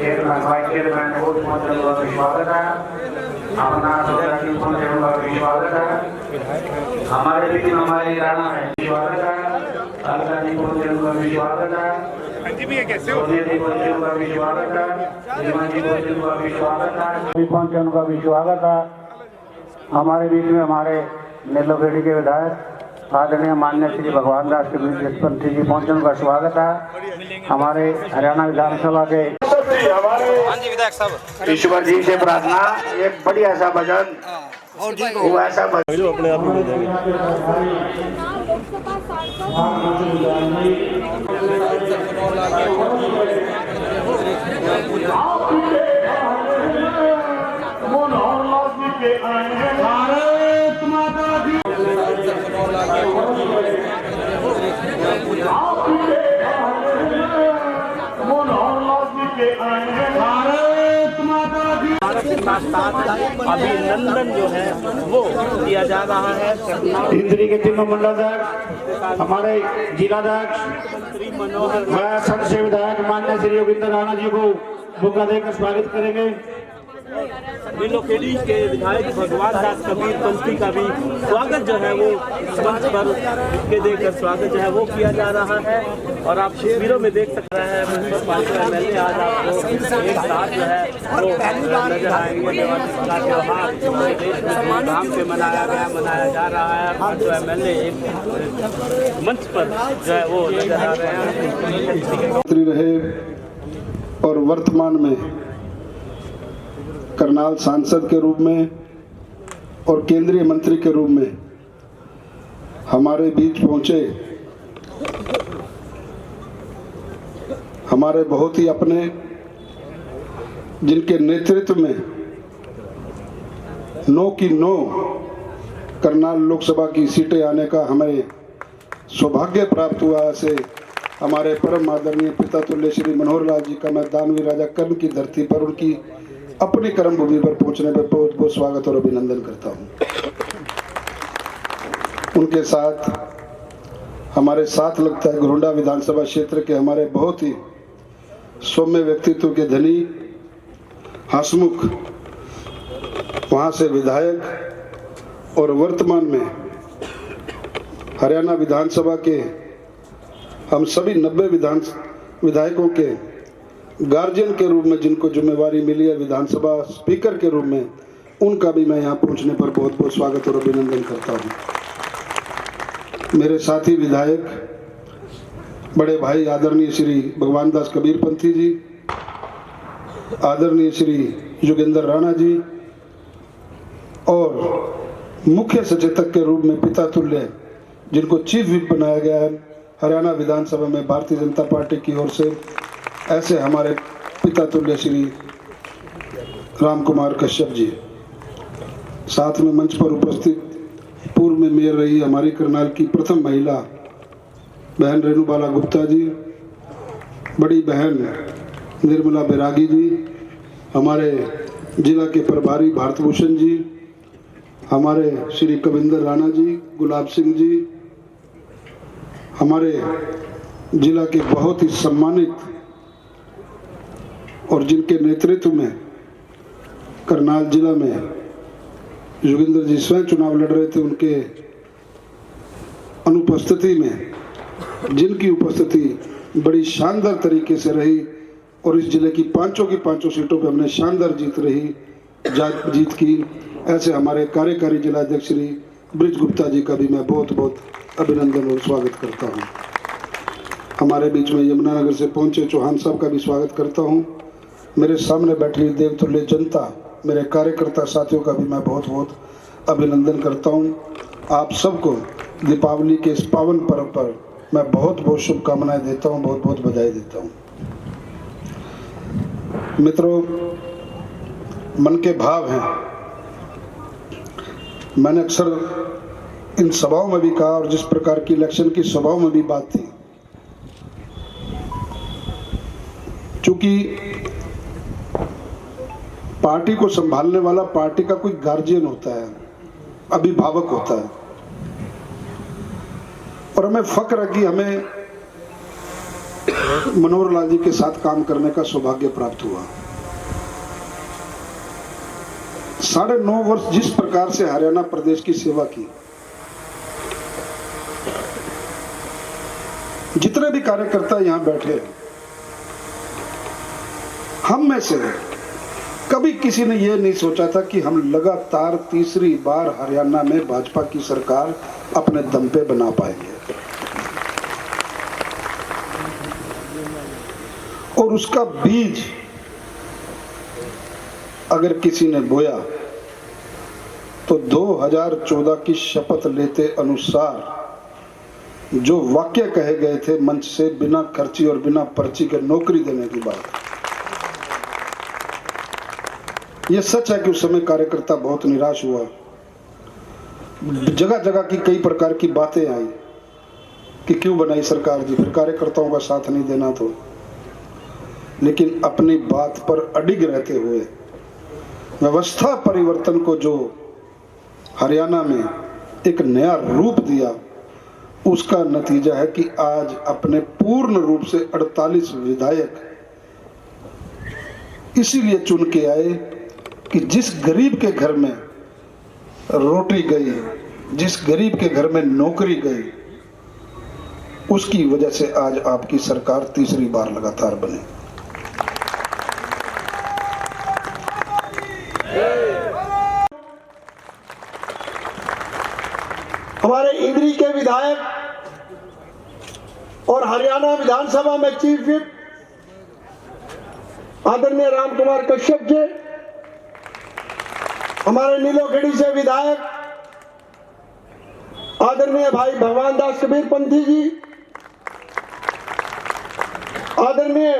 Chairman vice chairman बहुत का स्वागत है। अपना का भी स्वागत है। हमारे बीच में हमारे राणा है स्वागत है। अलका जी का भी स्वागत है। सोनिया जी का भी स्वागत है। सीमा जी का भी स्वागत है। उनका भी स्वागत है। हमारे बीच में हमारे नेलोखेड़ी के विधायक आदरणीय माननीय श्री भगवान दास जसपंथी जी पहुंचे, उनका स्वागत है। हमारे हरियाणा विधानसभा के विधायक साहब ईश्वर जी से प्रार्थना एक बढ़िया सा भजन वो ऐसा भजन अपने आप ही हो अभिनंदन जो है वो किया जा रहा है। इंद्री के तीनों मंडलाध्यक्ष, हमारे जिलाध्यक्ष व सदस्य विधायक माननीय श्री योगिंदर राणा जी को बुका देकर स्वागत करेंगे। नीलोखेड़ी के विधायक भगवान दास कबीर पंथी का भी स्वागत जो है वो मंच पर के देकर स्वागत जो है वो किया जा रहा है। और आप तस्वीरों में देख सकते हैं MLA आज आपको एक साथ जो है वो नजर आएंगे। का त्योहार धूमधाम से मनाया जा रहा है और जो MLA एक मंच पर जो है वो नजर आ रहे हैं। रहे और वर्तमान में करनाल सांसद के रूप में और केंद्रीय मंत्री के रूप में हमारे बीच पहुंचे हमारे बहुत ही अपने, जिनके नेतृत्व में 9 की 9 करनाल लोकसभा की सीटें आने का हमें सौभाग्य प्राप्त हुआ। ऐसे हमारे परम आदरणीय पिता तुल्य श्री मनोहर लाल जी का मैं दानवी राजा कर्ण की धरती पर उनकी अपनी कर्म भूमि पर पहुंचने पर बहुत बहुत स्वागत और अभिनंदन करता हूं। उनके साथ हमारे साथ लगता है घोरंडा विधानसभा क्षेत्र के हमारे बहुत ही सौम्य व्यक्तित्व के धनी हंसमुख वहां से विधायक और वर्तमान में हरियाणा विधानसभा के हम सभी 90 विधायकों के गार्जियन के रूप में जिनको जिम्मेवारी मिली है विधानसभा स्पीकर के रूप में, उनका भी मैं यहाँ पहुँचने पर बहुत बहुत स्वागत और अभिनंदन करता हूँ। मेरे साथी विधायक बड़े भाई आदरणीय श्री भगवान दास कबीर पंथी जी, आदरणीय श्री योगेंद्र राणा जी और मुख्य सचेतक के रूप में पिता तुल्य जिनको चीफ व्हिप बनाया गया है हरियाणा विधानसभा में भारतीय जनता पार्टी की ओर से, ऐसे हमारे पिता तुल्य श्री राम कुमार कश्यप जी। साथ में मंच पर उपस्थित पूर्व में मेयर रही हमारी करनाल की प्रथम महिला बहन रेणुबाला गुप्ता जी, बड़ी बहन निर्मला बैरागी जी, हमारे जिला के प्रभारी भारत भूषण जी, हमारे श्री कविंदर राणा जी, गुलाब सिंह जी, हमारे जिला के बहुत ही सम्मानित और जिनके नेतृत्व में करनाल जिला में योगेंद्र जी स्वयं चुनाव लड़ रहे थे, उनके अनुपस्थिति में जिनकी उपस्थिति बड़ी शानदार तरीके से रही और इस जिले की पांचों सीटों पर हमने शानदार जीत की। ऐसे हमारे कार्यकारी जिलाध्यक्ष श्री ब्रिज गुप्ता जी का भी मैं बहुत बहुत अभिनंदन और स्वागत करता हूं। हमारे बीच में यमुनानगर से पहुंचे चौहान साहब का भी स्वागत करता हूं। मेरे सामने बैठी देवतुल्य जनता, मेरे कार्यकर्ता साथियों का भी मैं बहुत बहुत अभिनंदन करता हूं। आप सबको दीपावली के इस पावन पर्व पर मैं बहुत बहुत शुभकामनाएं देता हूं, बहुत बहुत बधाई देता हूं। मित्रों, मन के भाव हैं। मैंने अक्सर इन सभाओं में भी कहा और जिस प्रकार की इलेक्शन की सभाओं में भी बात थी, चूंकि पार्टी को संभालने वाला पार्टी का कोई गार्जियन होता है, अभिभावक होता है, और हमें फक्र है कि हमें मनोहर लाल जी के साथ काम करने का सौभाग्य प्राप्त हुआ। 9.5 वर्ष जिस प्रकार से हरियाणा प्रदेश की सेवा की, जितने भी कार्यकर्ता यहाँ बैठे हैं, हम में से कभी किसी ने यह नहीं सोचा था कि हम लगातार तीसरी बार हरियाणा में भाजपा की सरकार अपने दम पे बना पाएंगे। और उसका बीज अगर किसी ने बोया तो 2014 की शपथ लेते अनुसार जो वाक्य कहे गए थे मंच से, बिना खर्ची और बिना पर्ची के नौकरी देने की बात, यह सच है कि उस समय कार्यकर्ता बहुत निराश हुआ। जगह जगह की कई प्रकार की बातें आई कि क्यों बनाई सरकार जी, फिर कार्यकर्ताओं का साथ नहीं देना तो। लेकिन अपनी बात पर अडिग रहते हुए व्यवस्था परिवर्तन को जो हरियाणा में एक नया रूप दिया, उसका नतीजा है कि आज अपने पूर्ण रूप से 48 विधायक इसीलिए चुन के आए कि जिस गरीब के घर में रोटी गई, जिस गरीब के घर में नौकरी गई, उसकी वजह से आज आपकी सरकार तीसरी बार लगातार बनी। हमारे इंद्री के विधायक और हरियाणा विधानसभा में चीफ विप आदरणीय राम कुमार कश्यप जी, हमारे नीलोखेड़ी से विधायक आदरणीय भाई भगवान दास कबीर पंथी जी, आदरणीय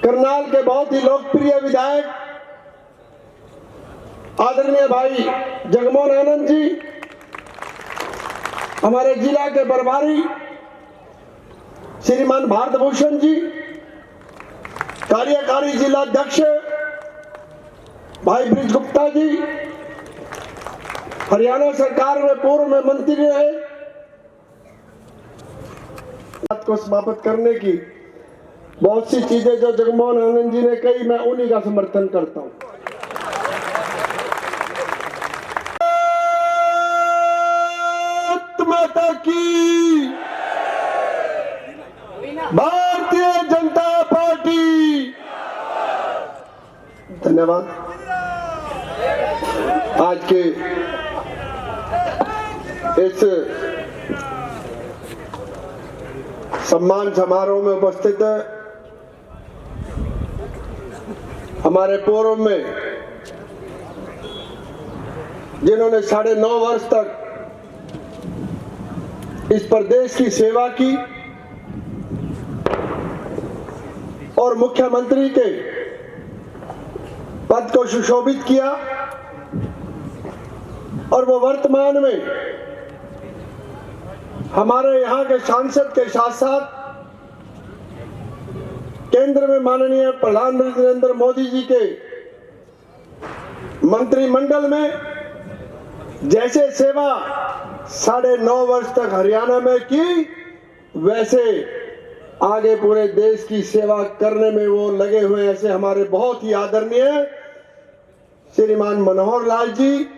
करनाल के बहुत ही लोकप्रिय विधायक आदरणीय भाई जगमोहन आनंद जी, हमारे जिला के प्रभारी श्रीमान भारत भूषण जी, कार्यकारी जिला अध्यक्ष भाई ब्रिज गुप्ता जी, हरियाणा सरकार में पूर्व में मंत्री रहे, बात को समाप्त करने की बहुत सी चीजें जो जगमोहन आनंद जी ने कही, मैं उन्हीं का समर्थन करता हूं। माता की भारतीय जनता पार्टी। धन्यवाद। आज के इस सम्मान समारोह में उपस्थित हमारे पूर्व में जिन्होंने 9.5 वर्ष तक इस प्रदेश की सेवा की और मुख्यमंत्री के पद को सुशोभित किया, और वो वर्तमान में हमारे यहाँ के सांसद के साथ साथ केंद्र में माननीय प्रधानमंत्री नरेंद्र मोदी जी के मंत्रिमंडल में जैसे सेवा 9.5 वर्ष तक हरियाणा में की, वैसे आगे पूरे देश की सेवा करने में वो लगे हुए। ऐसे हमारे बहुत ही आदरणीय श्रीमान मनोहर लाल जी,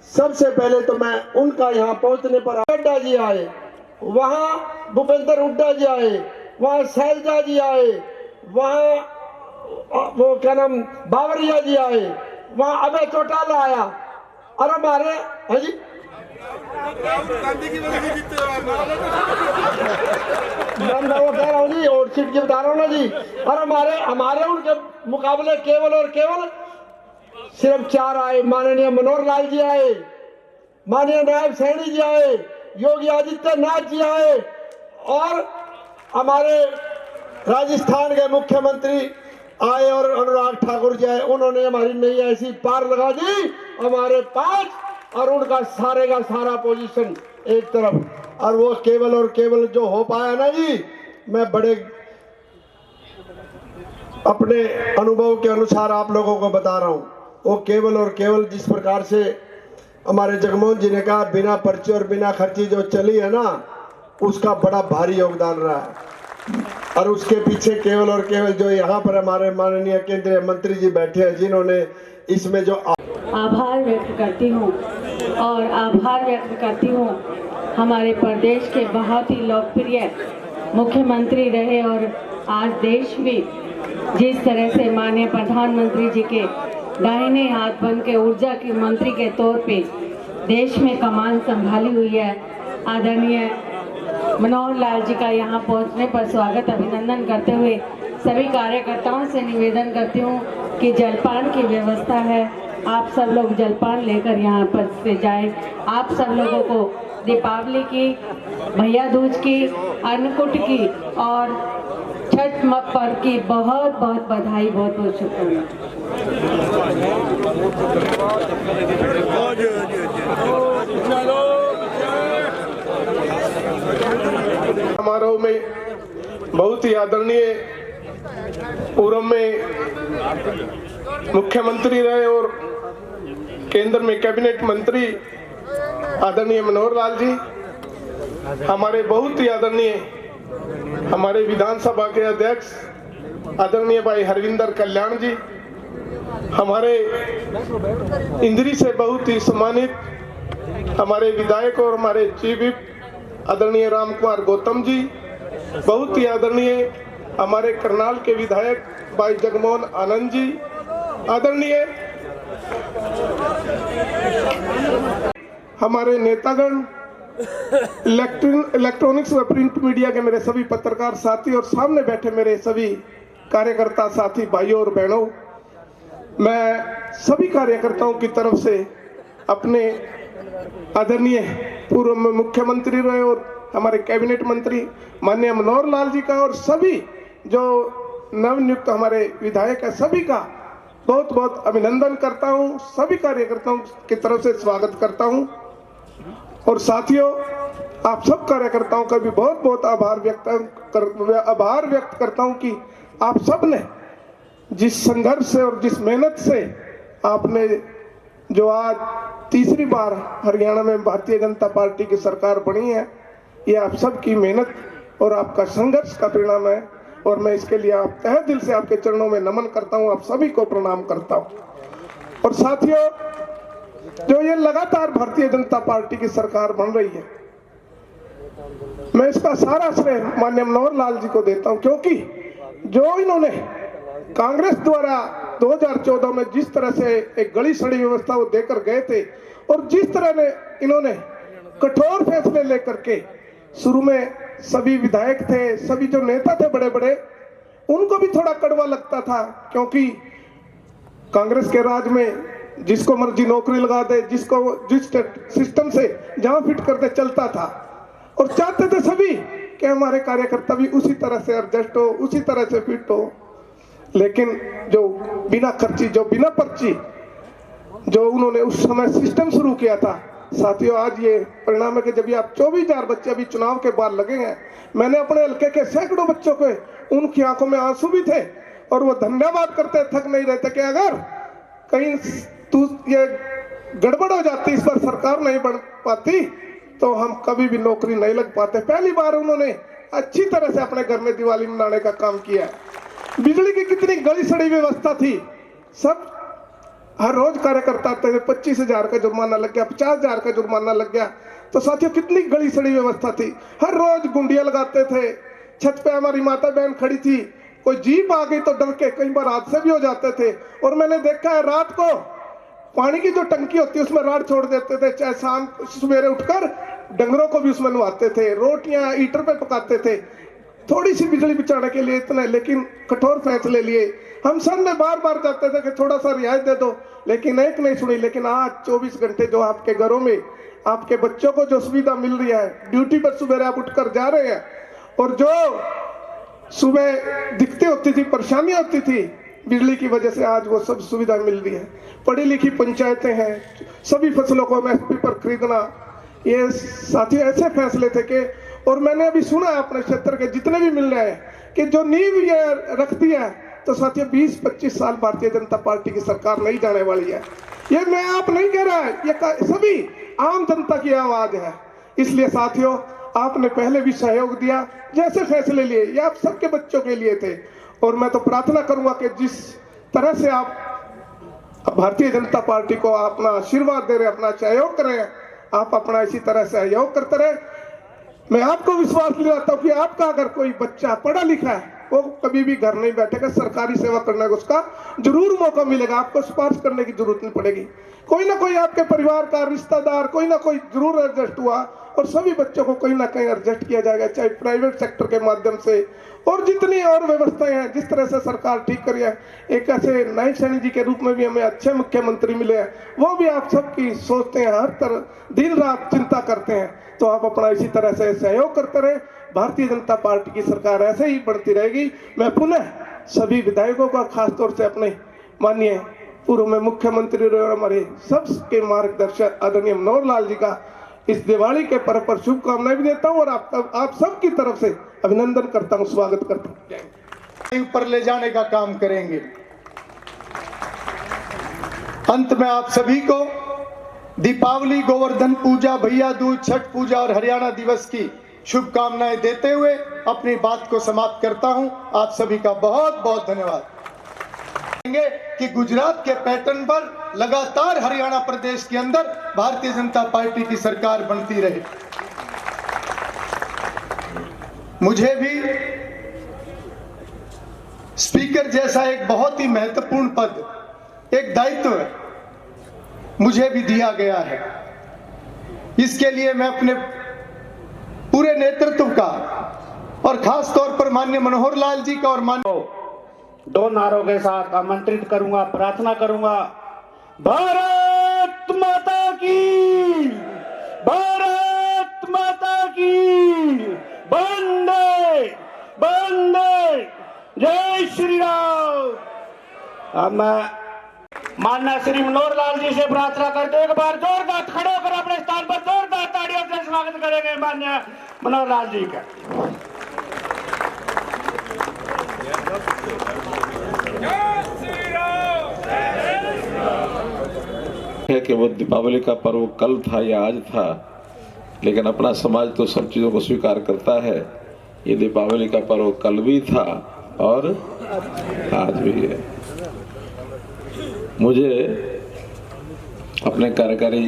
सबसे पहले तो मैं उनका यहाँ पहुंचने पर हुड्डा जी आए, वहाँ भूपेंद्र हुड्डा जी आए, वहाँ शैलजा जी आए, वहाँ वो क्या नाम बावरिया जी आए, वहाँ अभय चौटाला आया, और हमारे है जी वो कह रहा हूँ जी, और सीट की बता रहा हूँ ना जी, और हमारे उनके मुकाबले केवल और केवल सिर्फ 4 आए। माननीय मनोहर लाल जी आए, माननीय नायब सैनी जी आए, योगी आदित्यनाथ जी आए, और हमारे राजस्थान के मुख्यमंत्री आए, और अनुराग ठाकुर जी आए। उन्होंने हमारी नई ऐसी पार लगा दी, हमारे 5, और उनका सारे का सारा पोजीशन एक तरफ, और वो केवल और केवल जो हो पाया ना जी, मैं बड़े अपने अनुभव के अनुसार आप लोगों को बता रहा हूँ, वो केवल और केवल जिस प्रकार से हमारे जगमोहन जी ने कहा, बिना पर्ची और बिना खर्ची जो चली है ना, उसका बड़ा भारी योगदान रहा है। और उसके पीछे केवल और केवल जो यहाँ पर हमारे माननीय केंद्रीय मंत्री जी बैठे हैं, जिन्होंने इसमें जो आभार व्यक्त करती हूँ और आभार व्यक्त करती हूँ हमारे प्रदेश के बहुत ही लोकप्रिय मुख्यमंत्री रहे और आज देश में जिस तरह से माननीय प्रधानमंत्री जी के दाहिने हाथ बन के ऊर्जा के मंत्री के तौर पे देश में कमान संभाली हुई है, आदरणीय मनोहर लाल जी का यहाँ पहुँचने पर स्वागत अभिनंदन करते हुए सभी कार्यकर्ताओं से निवेदन करती हूँ कि जलपान की व्यवस्था है, आप सब लोग जलपान लेकर यहाँ पर से जाएं। आप सब लोगों को दीपावली की, भैया दूज की, अन्नकूट की और छठ पर्व की बहुत बहुत बधाई, बहुत बहुत शुभकामनाएं। समारोह में बहुत ही आदरणीय पूर्व में मुख्यमंत्री रहे और केंद्र में कैबिनेट मंत्री आदरणीय मनोहर लाल जी, हमारे बहुत ही आदरणीय हमारे विधानसभा के अध्यक्ष आदरणीय भाई हरविंदर कल्याण जी, हमारे इंद्री से बहुत ही सम्मानित हमारे विधायक और हमारे चीफ विप आदरणीय राम कुमार गौतम जी, बहुत ही आदरणीय हमारे करनाल के विधायक भाई जगमोहन आनंद जी, आदरणीय हमारे नेतागण, इलेक्ट्रॉनिक्स व प्रिंट मीडिया के मेरे सभी पत्रकार साथी और सामने बैठे मेरे सभी कार्यकर्ता साथी भाइयों और बहनों, मैं सभी कार्यकर्ताओं की तरफ से अपने आदरणीय पूर्व में मुख्यमंत्री रहे और हमारे कैबिनेट मंत्री माननीय मनोहर लाल जी का और सभी जो नवनियुक्त हमारे विधायक है सभी का बहुत बहुत अभिनंदन करता हूं, सभी कार्यकर्ताओं की तरफ से स्वागत करता हूं और साथियों आप सब कार्यकर्ताओं का भी बहुत बहुत आभार व्यक्त करता हूं कि आप सब ने जिस संघर्ष से और जिस मेहनत से आपने जो आज तीसरी बार हरियाणा में भारतीय जनता पार्टी की सरकार बनी है, ये आप सबकी मेहनत और आपका संघर्ष का परिणाम है और मैं इसके लिए आप तहे दिल से आपके चरणों में नमन करता हूं, आप सभी को प्रणाम करता हूं। और साथियों, जो ये लगातार भारतीय जनता पार्टी की सरकार बन रही है, मैं इसका सारा श्रेय माननीय मनोहर लाल जी को देता हूं, क्योंकि जो इन्होंने कांग्रेस द्वारा 2014 में जिस तरह से एक गली सड़ी व्यवस्था वो देकर गए थे और जिस तरह ने इन्होंने कठोर फैसले लेकर के, शुरू में सभी विधायक थे, सभी जो नेता थे बड़े बड़े, उनको भी थोड़ा कड़वा लगता था, क्योंकि कांग्रेस के राज में जिसको मर्जी नौकरी लगा दे, जिसको जिस सिस्टम से जहां फिट कर दे चलता था और चाहते थे सभी कि हमारे कार्यकर्ता भी उसी तरह से एडजस्ट हो, उसी तरह से फिट हो। लेकिन जो बिना खर्ची, जो बिना पर्ची जो उन्होंने उस समय सिस्टम शुरू किया था, साथियों आज ये परिणाम है कि जब आप 24,000 बच्चे अभी चुनाव के बाद लगे हैं, मैंने अपने हल्के के सैकड़ों बच्चों को, उनकी आंखों में आंसू भी थे और वो धन्यवाद करते थक नहीं रहते कि अगर कहीं तू ये गड़बड़ हो जाती, इस पर सरकार नहीं बन पाती तो हम कभी भी नौकरी नहीं लग पाते। पहली बार उन्होंने अच्छी तरह से अपने घर में दिवाली मनाने का काम किया। बिजली की कितनी गली सड़ी व्यवस्था थी, सब हर रोज कार्यकर्ता थे, 25,000 का जुर्माना लग गया, 50,000 का जुर्माना लग गया। तो साथियों कितनी गली सड़ी व्यवस्था थी, हर रोज गुंडियां लगाते थे। छत पे हमारी माता बहन खड़ी थी, कोई जीप आ गई तो डर के कई बार हादसे भी हो जाते थे। और मैंने देखा है रात को पानी की जो टंकी होती है उसमें राड छोड़ देते थे, चाहे शाम सवेरे उठकर डंगरों को भी उसमें नहवाते थे, रोटियां ईटर पे पकाते थे, थोड़ी सी बिजली बचाने के लिए इतने। लेकिन कठोर फैसले लिए, हम सब ने बार बार जाते थे कि थोड़ा सा रियायत दे दो, लेकिन एक नहीं सुनी। लेकिन आज 24 घंटे जो आपके घरों में आपके बच्चों को जो सुविधा मिल रही है, ड्यूटी पर सुबह आप उठकर जा रहे हैं और जो सुबह दिक्कतें होती थी, परेशानियां होती थी बिजली की वजह से, आज वो सब सुविधा मिल रही है। पढ़ी लिखी पंचायतें हैं, सभी फसलों को एमएसपी पर खरीदना, ये साथियों ऐसे फैसले थे कि, और मैंने अभी सुना है अपने क्षेत्र के जितने भी मिल रहे हैं कि जो नींव ये रखती है, तो साथियों 20-25 साल भारतीय जनता पार्टी की सरकार नहीं जाने वाली है। ये मैं आप नहीं कह रहा है, ये सभी आम जनता की आवाज है। इसलिए साथियों आपने पहले भी सहयोग दिया, जैसे फैसले लिए ये आप सबके बच्चों के लिए थे। और मैं तो प्रार्थना करूंगा कि जिस तरह से आप भारतीय जनता पार्टी को अपना आशीर्वाद दे रहे, अपना सहयोग कर रहे हैं, आप अपना इसी तरह सहयोग करते रहे। मैं आपको विश्वास दिलाता हूँ कि आपका अगर कोई बच्चा पढ़ा लिखा है वो कभी भी घर नहीं बैठेगा, सरकारी सेवा करने का उसका जरूर मौका मिलेगा, आपको सिफारिश करने की जरूरत नहीं पड़ेगी। कोई ना कोई आपके परिवार का रिश्तेदार कोई ना कोई जरूर एडजस्ट हुआ और सभी बच्चों को कहीं ना कहीं एडजस्ट किया जाएगा, चाहे प्राइवेट सेक्टर के माध्यम से और जितनी और व्यवस्थाएं हैं जिस तरह से सरकार ठीक करी है। एक ऐसे नए सैनी जी के रूप में भी हमें अच्छे मुख्यमंत्री मिले हैं, वो भी आप सबकी सोचते हैं, हर तरह दिन रात चिंता करते हैं। तो आप अपना इसी तरह से सहयोग करते रहे, भारतीय जनता पार्टी की सरकार ऐसे ही बढ़ती रहेगी। मैं पुनः सभी विधायकों का खासतौर से अपने माननीय पूर्व में मुख्यमंत्री और हमारे सबके मार्गदर्शक आदरणीय मनोहर लाल जी का इस दिवाली के पर्व पर शुभकामनाएं भी देता हूं और आप सबकी तरफ से अभिनंदन करता हूं, स्वागत करता हूं। ऊपर ले जाने का काम करेंगे। अंत में आप सभी को दीपावली, गोवर्धन पूजा, भैया दूज, छठ पूजा और हरियाणा दिवस की शुभकामनाएं देते हुए अपनी बात को समाप्त करता हूं। आप सभी का बहुत बहुत धन्यवाद। कि गुजरात के पैटर्न पर लगातार हरियाणा प्रदेश के अंदर भारतीय जनता पार्टी की सरकार बनती रहे। मुझे भी स्पीकर जैसा एक बहुत ही महत्वपूर्ण पद, एक दायित्व मुझे भी दिया गया है। इसके लिए मैं अपने पूरे नेतृत्व का और खास तौर पर माननीय मनोहर लाल जी का और माननीय दो नारों के साथ आमंत्रित करूंगा, प्रार्थना करूंगा। भारत माता की, भारत माता की, वंदे वंदे, जय श्री राम। अब मैं माननीय श्री मनोहर लाल जी से प्रार्थना करते एक बार जोरदार खड़े होकर अपने स्थान पर जोरदार तालियों से स्वागत करेंगे माननीय मनोहर लाल जी का। है कि वो दीपावली का पर्व कल था या आज था, लेकिन अपना समाज तो सब चीजों को स्वीकार करता है। ये दीपावली का पर्व कल भी था और आज भी है। मुझे अपने कार्यकारी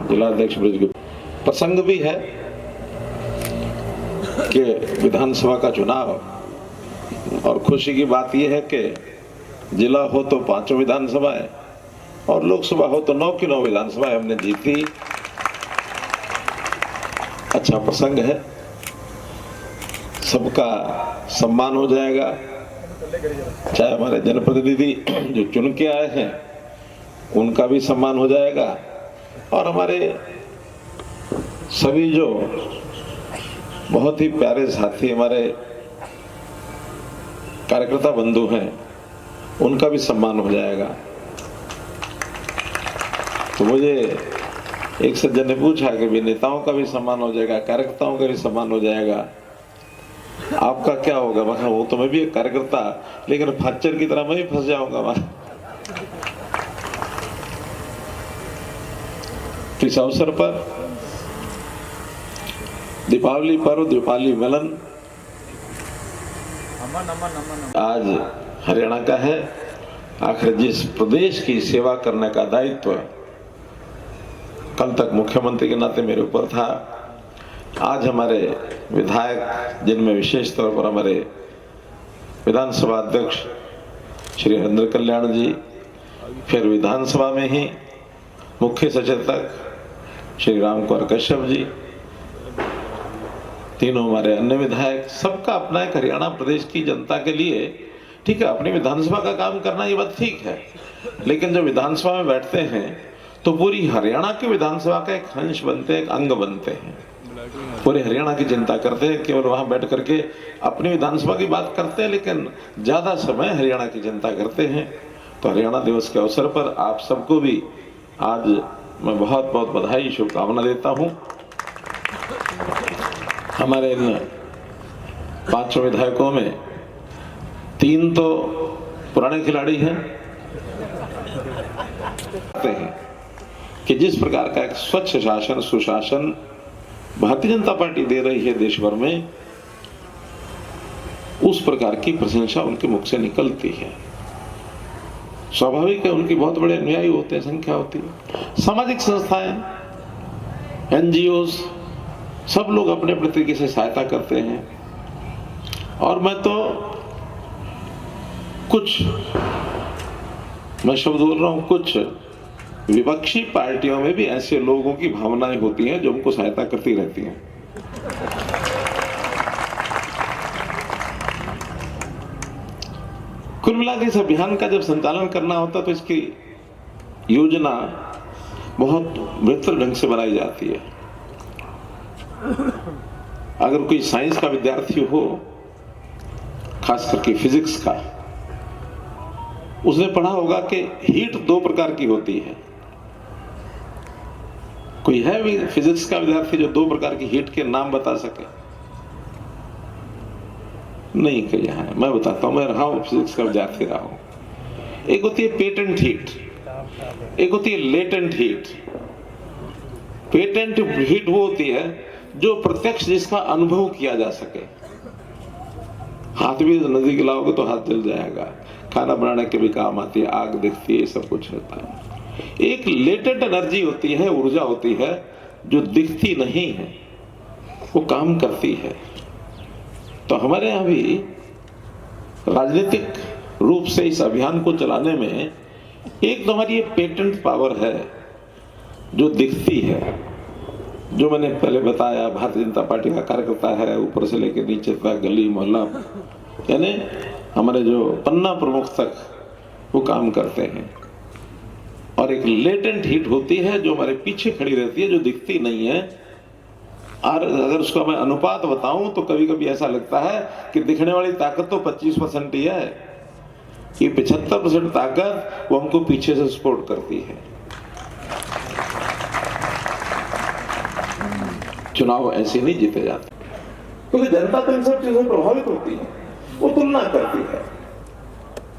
जिलाध्यक्ष ब्रज के प्रसंग भी है कि विधानसभा का चुनाव, और खुशी की बात यह है कि जिला हो तो 5 विधानसभाएं और लोकसभा हो तो 9 की 9 विधानसभाएं हमने जीती। अच्छा प्रसंग है, सबका सम्मान हो जाएगा, चाहे हमारे जनप्रतिनिधि जो चुन के आए हैं उनका भी सम्मान हो जाएगा, और हमारे सभी जो बहुत ही प्यारे साथी हमारे कार्यकर्ता बंधु हैं उनका भी सम्मान हो जाएगा। तो मुझे एक सज्जन ने पूछा कि भी नेताओं का भी सम्मान हो जाएगा, कार्यकर्ताओं का भी सम्मान हो जाएगा, आपका क्या होगा? मैं कहा वो तो मैं भी एक कार्यकर्ता, लेकिन फाचर की तरह मैं भी फंस जाऊंगा वहां। इस अवसर पर दीपावली पर्व, दीपावली मिलन आज हरियाणा का है। आखिर जिस प्रदेश की सेवा करने का दायित्व कल तक मुख्यमंत्री के नाते मेरे ऊपर था, आज हमारे विधायक, जिनमें विशेष तौर पर हमारे विधानसभा अध्यक्ष श्री हरेंद्र कल्याण जी, फिर विधानसभा में ही मुख्य सचेतक श्री राम कुमार कश्यप जी, तीनों हमारे अन्य विधायक, सबका अपना एक हरियाणा प्रदेश की जनता के लिए, ठीक है अपनी विधानसभा का काम करना ये बात ठीक है, लेकिन जब विधानसभा में बैठते हैं तो पूरी हरियाणा की विधानसभा का एक अंश बनते हैं, एक अंग बनते हैं, पूरे हरियाणा की चिंता करते हैं। केवल वहां बैठ करके अपनी विधानसभा की बात करते हैं, लेकिन ज्यादा समय हरियाणा की चिंता करते हैं। तो हरियाणा दिवस के अवसर पर आप सबको भी आज मैं बहुत बहुत बधाई, शुभकामना देता हूं। हमारे इन 5 विधायकों में 3 तो पुराने खिलाड़ी हैं कि जिस प्रकार का एक स्वच्छ शासन, सुशासन भारतीय जनता पार्टी दे रही है देश भर में, उस प्रकार की प्रशंसा उनके मुख से निकलती है। स्वाभाविक है, उनके बहुत बड़े अनुयायी होते हैं, संख्या होती है। सामाजिक संस्थाएं, एनजीओस, सब लोग अपने अपने तरीके से सहायता करते हैं। और मैं शब्द बोल रहा हूं, कुछ विपक्षी पार्टियों में भी ऐसे लोगों की भावनाएं होती हैं जो उनको सहायता करती रहती हैं। कुल मिलाकर इस अभियान का जब संचालन करना होता तो इसकी योजना बहुत बेहतर ढंग से बनाई जाती है। अगर कोई साइंस का विद्यार्थी हो, खास करके फिजिक्स का, उसने पढ़ा होगा कि हीट 2 प्रकार की होती है। कोई है भी फिजिक्स का विद्यार्थी जो 2 प्रकार की हीट के नाम बता सके? नहीं कही है। मैं बताता हूं, मैं रहा हूं, फिजिक्स का विद्यार्थी रहा हूं। एक होती है पेटेंट हीट, एक होती है लेटेंट हीट। पेटेंट हीट वो होती है जो प्रत्यक्ष जिसका अनुभव किया जा सके। हाथ भी नजदीक लाओगे तो हाथ जल जाएगा। खाना बनाने के भी काम आती है, आग दिखती है, सब कुछ रहता है। एक लेटेंट एनर्जी होती है, ऊर्जा होती है जो दिखती नहीं है, वो काम करती है। तो हमारे यहां भी राजनीतिक रूप से इस अभियान को चलाने में एक तो हमारी ये पेटेंट पावर है जो दिखती है, जो मैंने पहले बताया। भारतीय जनता पार्टी का कार्यकर्ता है, ऊपर से लेकर नीचे तक, गली मोहल्ला, यानी हमारे जो पन्ना प्रमुख तक वो काम करते हैं। और एक लेटेंट हीट होती है जो हमारे पीछे खड़ी रहती है, जो दिखती नहीं है। और अगर उसका मैं अनुपात बताऊं तो कभी कभी ऐसा लगता है कि दिखने वाली ताकत तो 25% ही है, ये 75% ताकत वो हमको पीछे से सपोर्ट करती है। चुनाव ऐसे नहीं जीते जाते, क्योंकि जनता तो इन सब चीजों से प्रभावित होती है। वो तुलना करती है,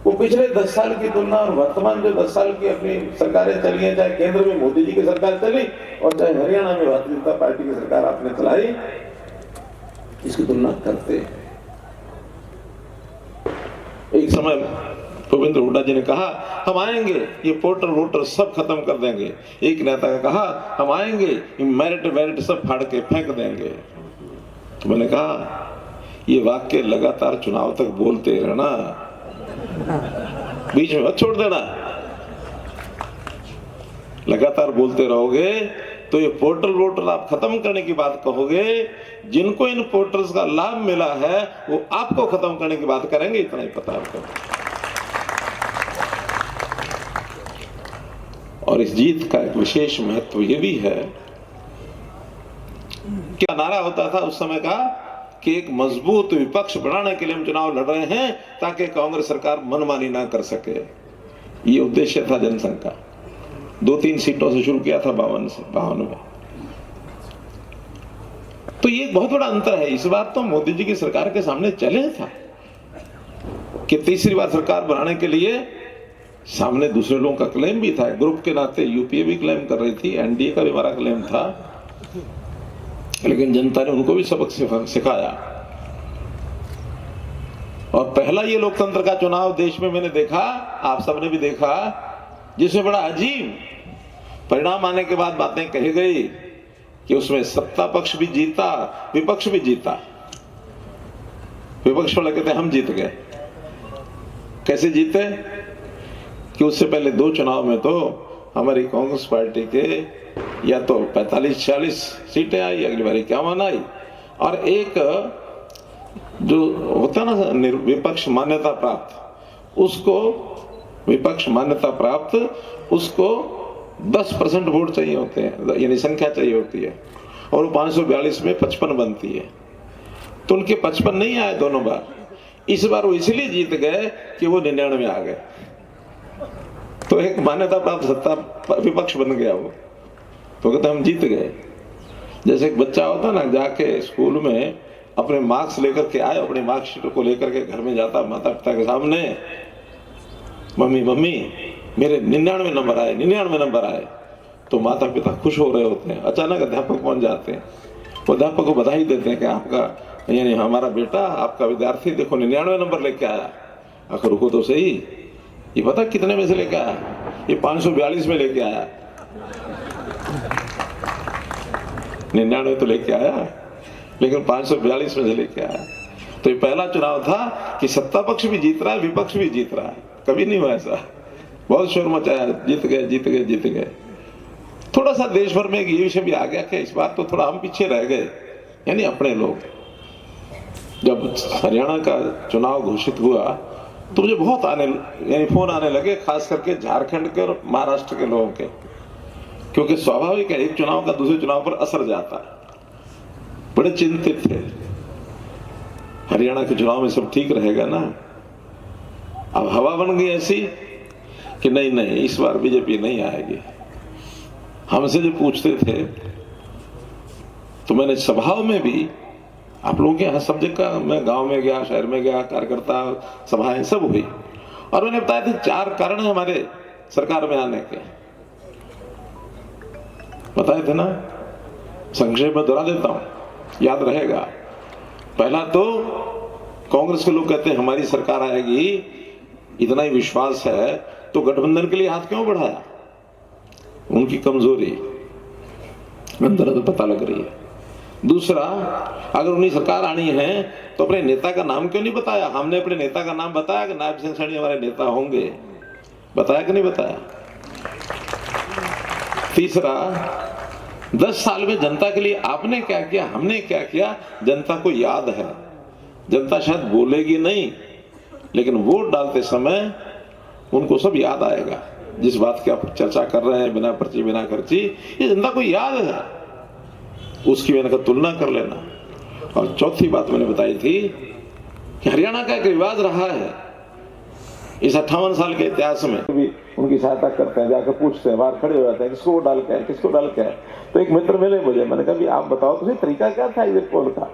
वो पिछले 10 साल की तुलना और वर्तमान जो 10 साल की अपनी सरकारें चली हैं, चाहे केंद्र में मोदी जी की सरकार चली और चाहे हरियाणा में भारतीय जनता पार्टी की सरकार आपने चलाई, इसकी तुलना करते हैं। एक समय भूपेंद्र हुड्डा जी ने कहा हम आएंगे, ये पोर्टल वोटर सब खत्म कर देंगे। एक नेता ने कहा हम आएंगे, मेरिट सब फाड़ के फेंक देंगे। तो मैंने कहा ये वाक्य लगातार चुनाव तक बोलते रहना, बीच में मत छोड़ देना। लगातार बोलते रहोगे तो ये पोर्टल वोटर आप खत्म करने की बात कहोगे, जिनको इन पोर्टल्स का लाभ मिला है वो आपको खत्म करने की बात करेंगे, इतना ही पता आपको। और इस जीत का एक विशेष महत्व ये भी है, क्या नारा होता था उस समय का कि एक मजबूत विपक्ष बनाने के लिए हम चुनाव लड़ रहे हैं ताकि कांग्रेस सरकार मनमानी ना कर सके। ये उद्देश्य था जनसंघ का। 2-3 सीटों से शुरू किया था 52 में। तो ये बहुत बड़ा अंतर है। इस बार तो मोदी जी की सरकार के सामने चैलेंज था कि तीसरी बार सरकार बनाने के लिए सामने दूसरे लोगों का क्लेम भी था। ग्रुप के नाते यूपीए भी क्लेम कर रही थी, एनडीए का भी हमारा क्लेम था, लेकिन जनता ने उनको भी सबक सिखाया। और पहला ये लोकतंत्र का चुनाव देश में मैंने देखा, आप सबने भी देखा, जिसमें बड़ा अजीब परिणाम आने के बाद बातें कही गई कि उसमें सत्ता पक्ष भी जीता, विपक्ष भी जीता। विपक्ष वाले कहते हम जीत गए। कैसे जीते? कि उससे पहले 2 चुनाव में तो हमारी कांग्रेस पार्टी के या तो 45-46 सीटें आई, अगली बार 51 आई, और एक जो होता ना विपक्ष मान्यता प्राप्त, उसको विपक्ष मान्यता प्राप्त उसको 10% वोट चाहिए होते हैं, यानी संख्या चाहिए होती है, और वो 542 में 55 बनती है। तो उनके 55 नहीं आए दोनों बार। इस बार वो इसलिए जीत गए कि वो 99 आ गए, तो एक मान्यता प्राप्त सत्ता विपक्ष बन गया वो। तो कहते हम जीत गए। जैसे एक बच्चा होता ना, जाके स्कूल में अपने मार्क्स लेकर के आए, अपने मार्कशीट को लेकर के घर में जाता माता पिता के सामने, मम्मी मम्मी मेरे 99 नंबर आए, 99 नंबर आए। तो माता पिता खुश हो रहे होते हैं। अचानक अध्यापक पहुंच जाते हैं अध्यापक को बधाई देते हैं कि आपका यानी हमारा बेटा आपका विद्यार्थी देखो 99 नंबर लेके आया। आखिर रुको तो सही, ये पता कितने में से लेके आया? ये 542 में लेके आया। 99 तो लेके आया लेकिन 542 में से लेके आया। तो ये पहला चुनाव था कि सत्ता पक्ष भी जीत रहा है, विपक्ष भी जीत रहा है। कभी नहीं हुआ ऐसा। बहुत शोर मचाया, जीत गए जीत गए जीत गए। थोड़ा सा देश भर में ये विषय भी आ गया कि इस बार तो थोड़ा हम पीछे रह गए, यानी अपने लोग। जब हरियाणा का चुनाव घोषित हुआ तो मुझे बहुत यानी फोन आने लगे, खास करके झारखंड के और महाराष्ट्र के लोगों के, क्योंकि स्वाभाविक है एक चुनाव का दूसरे चुनाव पर असर जाता है। बड़े चिंतित थे, हरियाणा के चुनाव में सब ठीक रहेगा ना। अब हवा बन गई ऐसी कि नहीं नहीं इस बार बीजेपी नहीं आएगी। हमसे जो पूछते थे तो मैंने सभाओं में भी, आप लोगों के यहाँ सब जगह, मैं गांव में गया, शहर में गया, कार्यकर्ता सभाएं सब हुई, और मैंने बताया थे 4 कारण है हमारे सरकार में आने के, बताए थे ना। संक्षेप में दोहरा देता हूं, याद रहेगा। पहला तो कांग्रेस के लोग कहते हैं हमारी सरकार आएगी, इतना ही विश्वास है तो गठबंधन के लिए हाथ क्यों बढ़ाया? उनकी कमजोरी अंदर तो पता लग रही है। दूसरा, अगर उन्हीं सरकार आनी है तो अपने नेता का नाम क्यों नहीं बताया? हमने अपने नेता का नाम बताया कि नायब सिंह सैनी हमारे नेता होंगे, बताया कि नहीं बताया? तीसरा, 10 साल में जनता के लिए आपने क्या किया, हमने क्या किया, जनता को याद है। जनता शायद बोलेगी नहीं, लेकिन वोट डालते समय उनको सब याद आएगा। जिस बात की आप चर्चा कर रहे हैं, बिना पर्ची बिना खर्ची, ये जनता को याद है, उसकी मैंने कहा तुलना कर लेना। और चौथी बात मैंने बताई थी कि हरियाणा का एक रिवाज रहा है इस 58 साल के इतिहास में, भी उनकी सहायता करते हैं, जाकर पूछते हैं, बाहर खड़े हो जाते हैं, किसको वोट डाल के है, किसको डाल के है। तो एक मित्र मिले मुझे, मैंने कहा भी आप बताओ तो तरीका क्या था एग्जिट पोल का?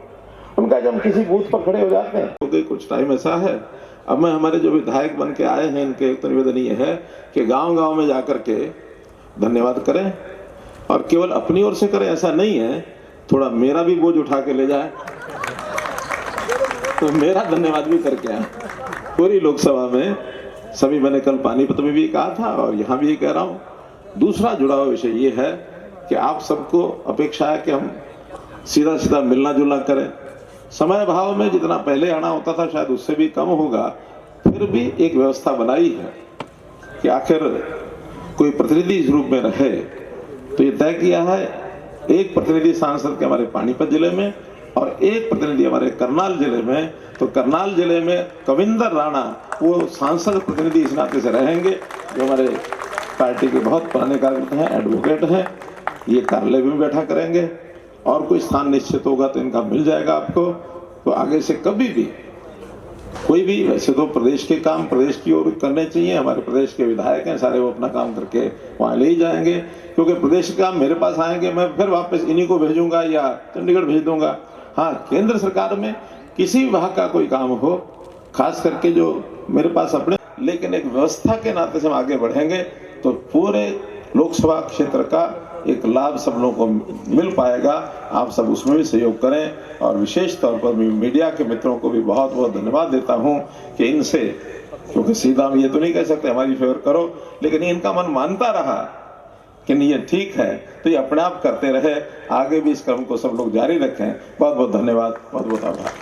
उनका जब किसी बूथ पर खड़े हो जाते हैं, तो कुछ टाइम ऐसा है। अब मैं हमारे जो विधायक बन के आए हैं, इनके एक निवेदन ये है कि गांव-गांव में जाकर के धन्यवाद करें, और केवल अपनी ओर से करें ऐसा नहीं है, थोड़ा मेरा भी बोझ उठा के ले जाए, तो मेरा धन्यवाद भी करके आए पूरी लोकसभा में। सभी मैंने कल पानीपत में भी कहा था और यहाँ भी कह रहा हूँ। दूसरा जुड़ा हुआ विषय ये है कि आप सबको अपेक्षा है कि हम सीधा सीधा मिलना जुलना करें। समय भाव में जितना पहले आना होता था शायद उससे भी कम होगा, फिर भी एक व्यवस्था बनाई है कि आखिर कोई प्रतिनिधि इस रूप में रहे। तो ये तय किया है, एक प्रतिनिधि सांसद के हमारे पानीपत जिले में और एक प्रतिनिधि हमारे करनाल जिले में। तो करनाल जिले में कविंदर राणा वो सांसद प्रतिनिधि इस नाते से रहेंगे, जो हमारे पार्टी के बहुत पुराने कार्यकर्ता हैं, एडवोकेट हैं। ये कार्यालय में बैठा करेंगे और कोई स्थान निश्चित होगा तो इनका मिल जाएगा आपको। तो आगे से कभी भी कोई भी, वैसे तो प्रदेश के काम प्रदेश की ओर करने चाहिए, हमारे प्रदेश के विधायक हैं सारे, वो अपना काम करके वहाँ ले ही जाएंगे, क्योंकि प्रदेश के काम मेरे पास आएंगे, मैं फिर वापस इन्हीं को भेजूंगा या चंडीगढ़ भेज दूंगा। हाँ, केंद्र सरकार में किसी विभाग का कोई काम हो, खास करके जो मेरे पास अपने, लेकिन एक व्यवस्था के नाते से हम आगे बढ़ेंगे तो पूरे लोकसभा क्षेत्र का एक लाभ सब लोगों को मिल पाएगा। आप सब उसमें भी सहयोग करें, और विशेष तौर पर मीडिया के मित्रों को भी बहुत बहुत धन्यवाद देता हूं कि इनसे, क्योंकि सीधा हम ये तो नहीं कह सकते हमारी फेवर करो, लेकिन इनका मन मानता रहा कि नहीं ये ठीक है, तो ये अपने आप करते रहे। आगे भी इस क्रम को सब लोग जारी रखें। बहुत बहुत धन्यवाद, बहुत बहुत आभार।